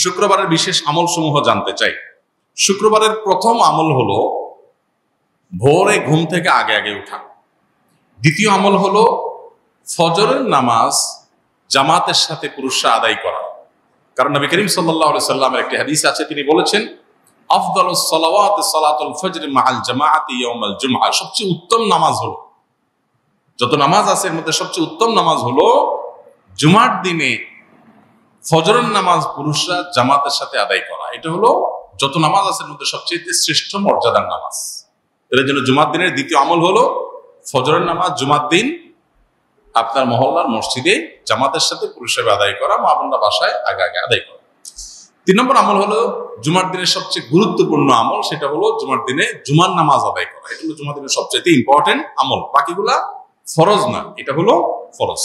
শুক্রবারের বিশেষ আমল সমূহ জানতে চাই। শুক্রবারের প্রথম আমল হলো ভোরে ঘুম থেকে আগে আগে উঠা। দ্বিতীয় আমল হলো ফজরের নামাজ জামাতের সাথে পুরুষরা আদায় করা। কারণ নবী করিম সাল্লাল্লাহু আলাইহি সাল্লামের একটি হাদিস আছে, তিনি বলেছেন আফদালুস সালাওয়াত সালাতুল ফজর মাআল জামাআতি ইয়াউমাল জুমআ। সবচেয়ে উত্তম নামাজ হলো, যত নামাজ আছে এর মধ্যে সবচেয়ে উত্তম নামাজ হলো জুমার দিনে ফজরের নামাজ পুরুষরা জামাতের সাথে আদায় করা। এটা হলো যত নামাজ আছে এর মধ্যে সবচেয়ে শ্রেষ্ঠ মর্যাদার নামাজ। এর জন্য জুমার দিনের দ্বিতীয় আমল হলো ফজরের নামাজ জুমার দিন আপনার মহল্লার মসজিদে জামাতের সাথে পুরুষরা আদায় করা, মা বোনরা বাসায় আগে আগে আদায় করা। 3 নম্বর আমল হলো জুমার দিনের সবচেয়ে গুরুত্বপূর্ণ আমল, সেটা হলো জুমার দিনে জুমার নামাজ আদায় করা। এটা হলো জুমার দিনের সবচেয়ে ইম্পর্টেন্ট আমল, বাকিগুলা ফরজ না, এটা হলো ফরজ।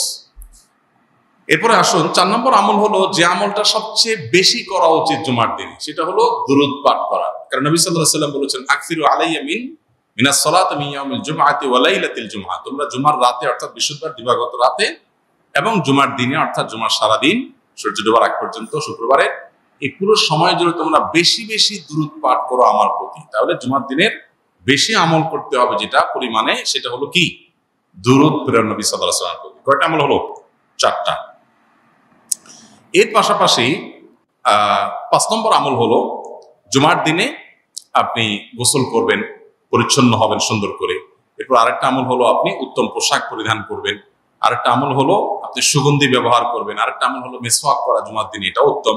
এরপরে আসুন 4 নম্বর আমল হলো যে আমলটা সবচেয়ে বেশি করা উচিত জুমার দিনে, সেটা হলো দুরূদ পাঠ করা। কারণ নবী সাল্লাল্লাহু আলাইহি সাল্লাম বলেছেন আকসিরু আলাইয়া মিনাস সালাতি মিন ইয়াউমিল জুমআতি ওয়া লাইলাতিল জুমআ। তোমরা জুমার রাতে অর্থাৎ বৃহস্পতিবার দিবাগত রাতে এবং জুমার দিনে অর্থাৎ জুমার সারা দিন সূর্য ডোবার আগ পর্যন্ত শুক্রবারে এই পুরো সময় জুড়ে তোমরা বেশি বেশি দুরূদ পাঠ করো আমার প্রতি। তাহলে জুমার দিনের বেশি আমল করতে হবে যেটা পরিমাণে, সেটা হলো কি দুরূদ প্রেরণ নবী সাল্লাল্লাহু আলাইহি ওয়াসাল্লাম প্রতি। কয়টা আমল হলো? 4টা। এর পাশাপাশি 5 নম্বর আমল হলো জুমার দিনে আপনি গোসল করবেন, পরিচ্ছন্ন হবেন সুন্দর করে। এরপর আরেকটা আমল হলো আপনি উত্তম পোশাক পরিধান করবেন। আরেকটা আমল হলো আপনি সুগন্ধি ব্যবহার করবেন। আরেকটা আমল হলো মিসওয়াক করা জুমার দিন, এটা উত্তম।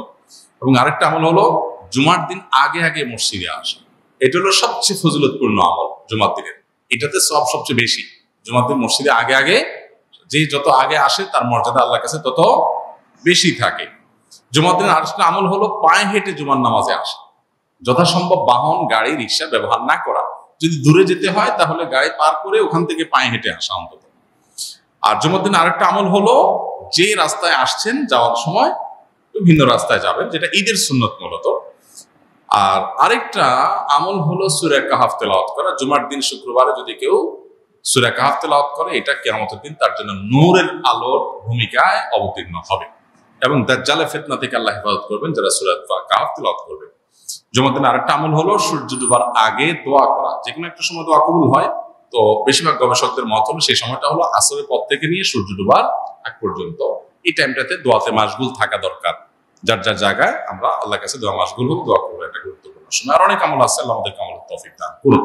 এবং আরেকটা আমল হলো জুমার দিন আগে আগে মসজিদে আসা। এটা হলো সবচেয়ে ফজিলতপূর্ণ আমল জুমার দিনের, এটাতে সব সবচেয়ে বেশি। জুমার দিন মসজিদে আগে আগে, যে যত আগে আসে তার মর্যাদা আল্লাহর কাছে তত বেশি থাকে। জুমার দিনের আরেকটা আমল হলো পায়ে হেঁটে জুমার নামাজে আসা। যথাসম্ভব বাহন, গাড়ি, রিক্সা ব্যবহার না করা। যদি দূরে যেতে হয় তাহলে গাড়ি পার করে ওখান থেকে পায়ে হেঁটে আসা অন্তত। আর জুমার দিন আরেকটা আমল হলো যে রাস্তায় আসছেন যাওয়ার সময় ভিন্ন রাস্তায় যাবেন, যেটা ঈদের সুন্নত মূলত। আর আরেকটা আমল হলো সূরা কাহাফ তেলাওয়াত করা। জুমার দিন শুক্রবারে যদি কেউ সূরা কাহাফ তেলাওয়াত করে, এটা কিয়ামতের দিন তার জন্য নূরের আলোর ভূমিকায় অবতীর্ণ হবে এবং দাজ্জালের ফিতনা থেকে আল্লাহ হেফাজত করবেন যারা সূরা কাহাফ তেলাওয়াত করবে। জুমার দিন আরেকটা আমল হলো সূর্য ডোবার আগে দোয়া করা। যে কোনো একটা সময় দোয়া কবুল হয়, তো বেশিরভাগ গবেষকদের মত হলো সেই সময়টা হলো আসরের পর থেকে নিয়ে সূর্য ডোবার আগ পর্যন্ত। এই টাইমটাতে দোয়াতে মাশগুল থাকা দরকার। যার যার জায়গায় আমরা আল্লাহর কাছে দোয়া মাশগুল হবো, দোয়া করবো, এটা গুরুত্বপূর্ণ সময়। আর অনেক আমল আছে, আল্লাহ আমাদেরকে আমলের তৌফিক দান করুন।